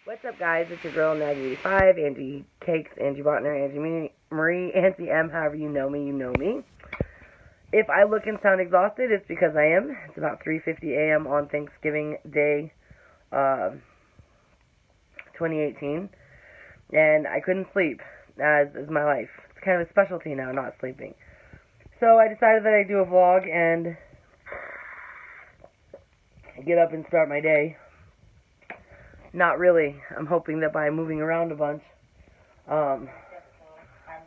What's up, guys? It's your girl, Nagy85, Angie Cakes, Angie Botner, Angie Marie, Auntie M, however you know me, you know me. If I look and sound exhausted, it's because I am. It's about 3:50 a.m. on Thanksgiving Day, 2018, and I couldn't sleep, as is my life. It's kind of a specialty now, not sleeping. So I decided that I'd do a vlog and get up and start my day. Not really. I'm hoping that by moving around a bunch,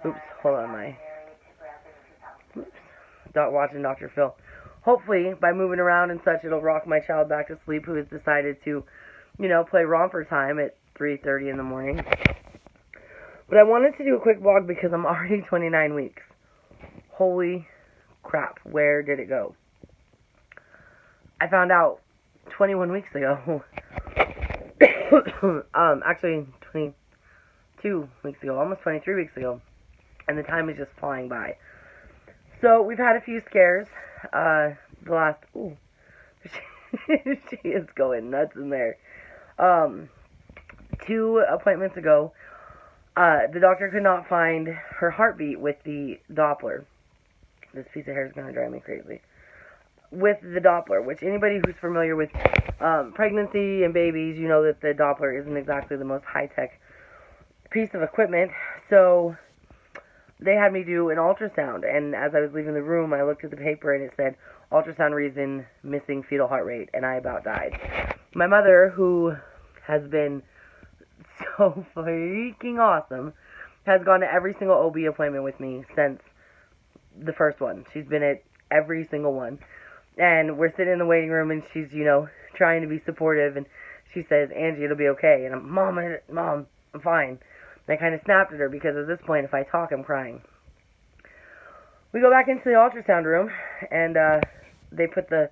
oops, hold on, watching Dr. Phil. Hopefully, by moving around and such, it'll rock my child back to sleep who has decided to, play romper time at 3:30 in the morning. But I wanted to do a quick vlog because I'm already 29 weeks. Holy crap, where did it go? I found out 21 weeks ago. Actually 22 weeks ago, almost 23 weeks ago, and the time is just flying by. So we've had a few scares. The last, she is going nuts in there. 2 appointments ago, the doctor could not find her heartbeat with the Doppler. This piece of hair is going to drive me crazy. With the Doppler, which anybody who's familiar with pregnancy and babies, you know that the Doppler isn't exactly the most high-tech piece of equipment. So they had me do an ultrasound, and as I was leaving the room, I looked at the paper and it said, ultrasound reason, missing fetal heart rate, and I about died. My mother, who has been so freaking awesome, has gone to every single OB appointment with me since the first one. She's been at every single one. And we're sitting in the waiting room, and she's, trying to be supportive, and she says, Angie, it'll be okay. And I'm, Mom, I'm fine. And I kind of snapped at her, because at this point, if I talk, I'm crying. We go back into the ultrasound room, and they put the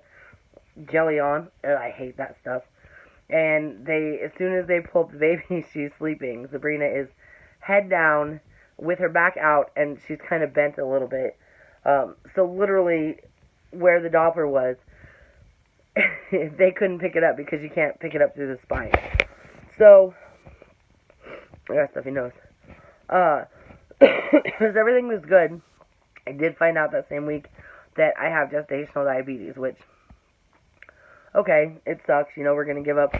jelly on. I hate that stuff. And as soon as they pull up the baby, she's sleeping. Sabrina is head down, with her back out, and she's kind of bent a little bit. So literally, where the Doppler was, they couldn't pick it up because you can't pick it up through the spine. So, I got a stuffy nose. Because everything was good, I did find out that same week that I have gestational diabetes, which, okay, it sucks. We're going to give up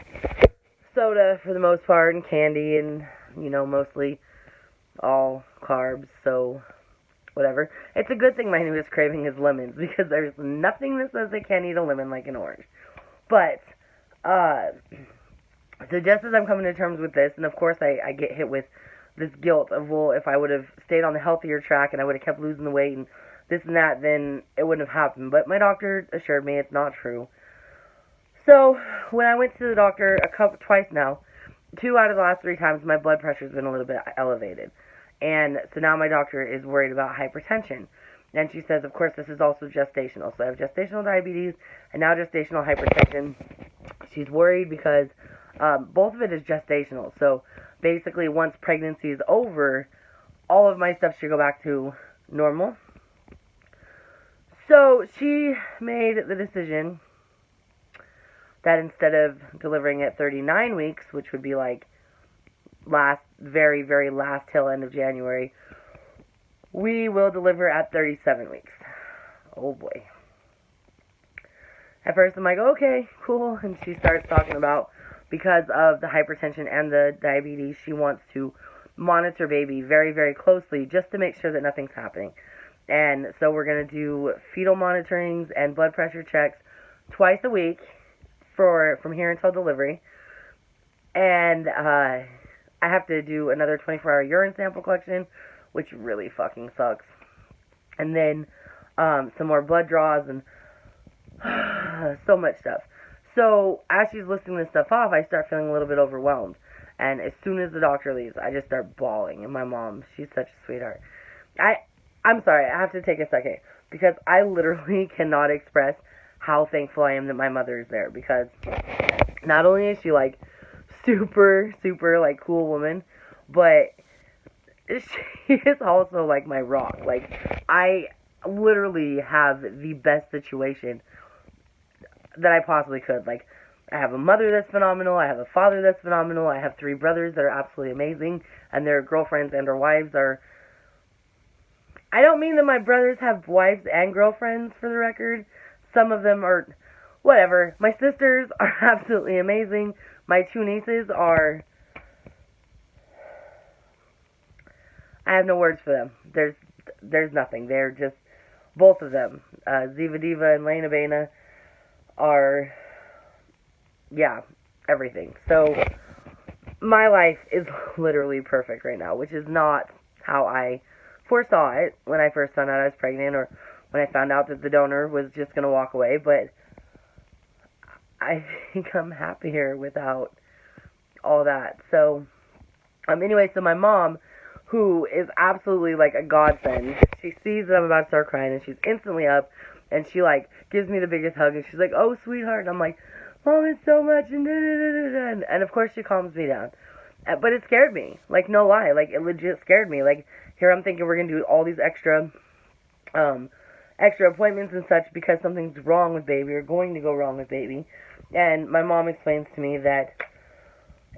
soda for the most part and candy and, mostly all carbs, so whatever. It's a good thing my newest craving is lemons, because there's nothing that says I can't eat a lemon like an orange. But, so just as I'm coming to terms with this, and of course I get hit with this guilt of, well, if I would have stayed on the healthier track and I would have kept losing the weight and this and that, then it wouldn't have happened. But my doctor assured me it's not true. So, when I went to the doctor twice now, 2 out of the last 3 times, my blood pressure's been a little bit elevated. And so now my doctor is worried about hypertension. And she says, of course, this is also gestational. So I have gestational diabetes and now gestational hypertension. She's worried because both of it is gestational. So basically, once pregnancy is over, all of my stuff should go back to normal. So she made the decision that instead of delivering at 39 weeks, which would be like very, very last tail end of January, we will deliver at 37 weeks. Oh boy. At first I'm like, okay, cool. And she starts talking about, because of the hypertension and the diabetes, she wants to monitor baby very, very closely just to make sure that nothing's happening. And so we're going to do fetal monitorings and blood pressure checks twice a week from here until delivery. And I have to do another 24-hour urine sample collection, which really fucking sucks. And then some more blood draws and so much stuff. So as she's listing this stuff off, I start feeling a little bit overwhelmed. And as soon as the doctor leaves, I just start bawling. And my mom, she's such a sweetheart. I'm sorry, I have to take a second, because I literally cannot express how thankful I am that my mother is there. Because not only is she like super, super like cool woman, but she is also like my rock. Like, I literally have the best situation that I possibly could. Like, I have a mother that's phenomenal. I have a father that's phenomenal. I have 3 brothers that are absolutely amazing, and their girlfriends and their wives are... I don't mean that my brothers have wives and girlfriends, for the record. Some of them are... whatever. My sisters are absolutely amazing. My 2 nieces are... I have no words for them. There's nothing. They're just... both of them. Ziva Diva and Lena Bena are... yeah, everything. So, my life is literally perfect right now, which is not how I foresaw it when I first found out I was pregnant, or when I found out that the donor was just going to walk away, but I think I'm happier without all that. So, anyway, so my mom, who is absolutely like a godsend, she sees that I'm about to start crying, and she's instantly up, and she like gives me the biggest hug, and she's like, "Oh, sweetheart," and I'm like, "Mom, it's so much," and of course she calms me down. But it scared me, like, no lie, like, it legit scared me. Like, here I'm thinking we're gonna do all these extra appointments and such because something's wrong with baby, or going to go wrong with baby. And my mom explains to me that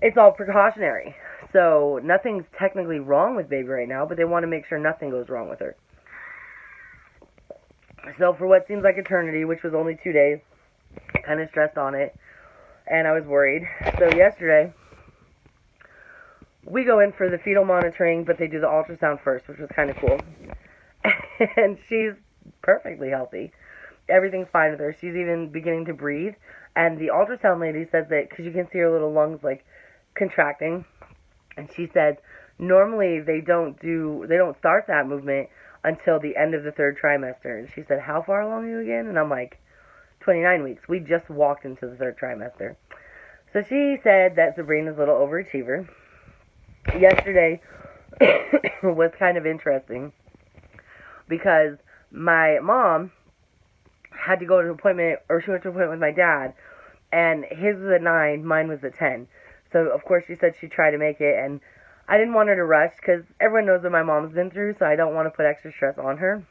it's all precautionary. So nothing's technically wrong with baby right now, but they want to make sure nothing goes wrong with her. So for what seems like eternity, which was only 2 days, kind of stressed on it, and I was worried. So yesterday, we go in for the fetal monitoring, but they do the ultrasound first, which was kind of cool. And she's perfectly healthy. Everything's fine with her. She's even beginning to breathe. And the ultrasound lady says that, because you can see her little lungs, like, contracting. And she said, normally they don't start that movement until the end of the 3rd trimester. And she said, "How far along are you again?" And I'm like, 29 weeks. We just walked into the 3rd trimester. So she said that Sabrina's a little overachiever. Yesterday was kind of interesting because my mom had to go to an appointment, or she went to an appointment with my dad, and his was at 9, mine was at 10. So, of course, she said she'd try to make it, and I didn't want her to rush because everyone knows what my mom's been through, so I don't want to put extra stress on her.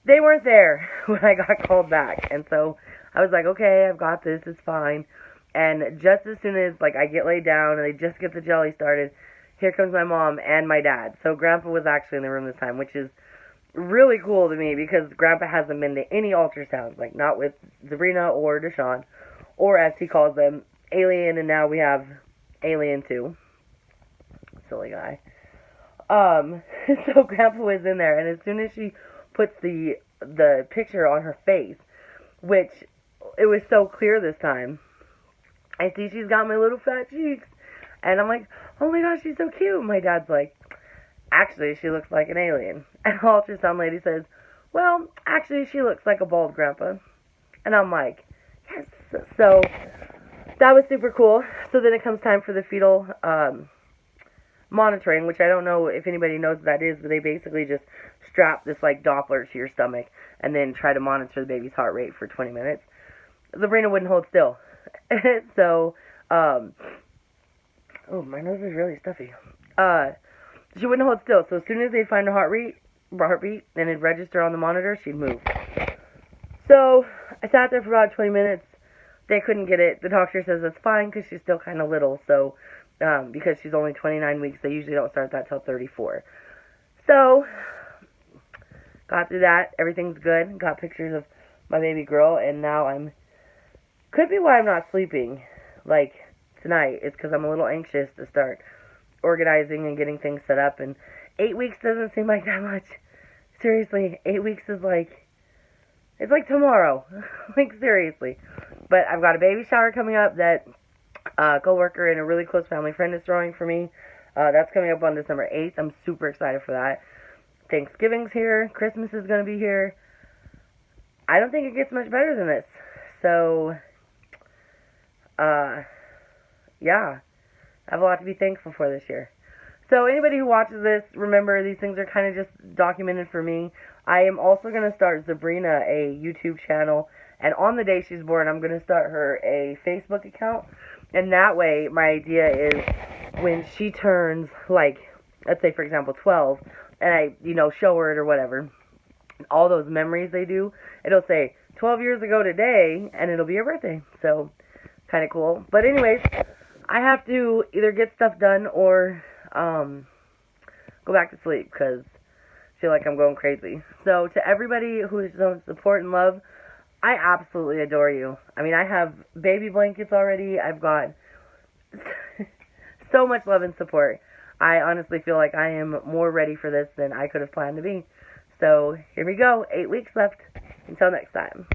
They weren't there when I got called back, and so I was like, okay, I've got this, it's fine. And just as soon as, like, I get laid down and they just get the jelly started, here comes my mom and my dad. So Grandpa was actually in the room this time, which is really cool to me because Grandpa hasn't been to any ultrasounds, like not with Sabrina or Deshaun, or as he calls them, Alien, and now we have Alien 2. Silly guy. So Grandpa was in there, and as soon as she puts the picture on her face, which it was so clear this time, I see she's got my little fat cheeks, and I'm like, oh my gosh, she's so cute. My dad's like, actually, she looks like an alien. And the ultrasound lady says, well, actually, she looks like a bald grandpa. And I'm like, yes. So that was super cool. So then it comes time for the fetal monitoring, which I don't know if anybody knows what that is, but they basically just strap this like Doppler to your stomach and then try to monitor the baby's heart rate for 20 minutes. Sabrina wouldn't hold still. So, oh, my nose is really stuffy. She wouldn't hold still, so as soon as they'd find her heartbeat, and it'd register on the monitor, she'd move. So, I sat there for about 20 minutes. They couldn't get it. The doctor says that's fine, because she's still kind of little, so, because she's only 29 weeks, they usually don't start that till 34. So, got through that. Everything's good. Got pictures of my baby girl, and now could be why I'm not sleeping, like, tonight. It's because I'm a little anxious to start organizing and getting things set up, and 8 weeks doesn't seem like that much. Seriously, 8 weeks is like, it's like tomorrow. Like, seriously. But I've got a baby shower coming up that a coworker and a really close family friend is throwing for me. That's coming up on December 8th. I'm super excited for that. Thanksgiving's here. Christmas is going to be here. I don't think it gets much better than this. So, yeah, I have a lot to be thankful for this year. So anybody who watches this, remember these things are kind of just documented for me. I am also going to start Sabrina a YouTube channel, and on the day she's born, I'm going to start her a Facebook account, and that way, my idea is when she turns, like, let's say, for example, 12, and I, show her it or whatever, all those memories they do, it'll say 12 years ago today, and it'll be her birthday. So, kind of cool. But anyways, I have to either get stuff done or go back to sleep because I feel like I'm going crazy. So, to everybody who shows support and love, I absolutely adore you. I mean, I have baby blankets already. I've got so much love and support. I honestly feel like I am more ready for this than I could have planned to be. So, here we go. 8 weeks left. Until next time.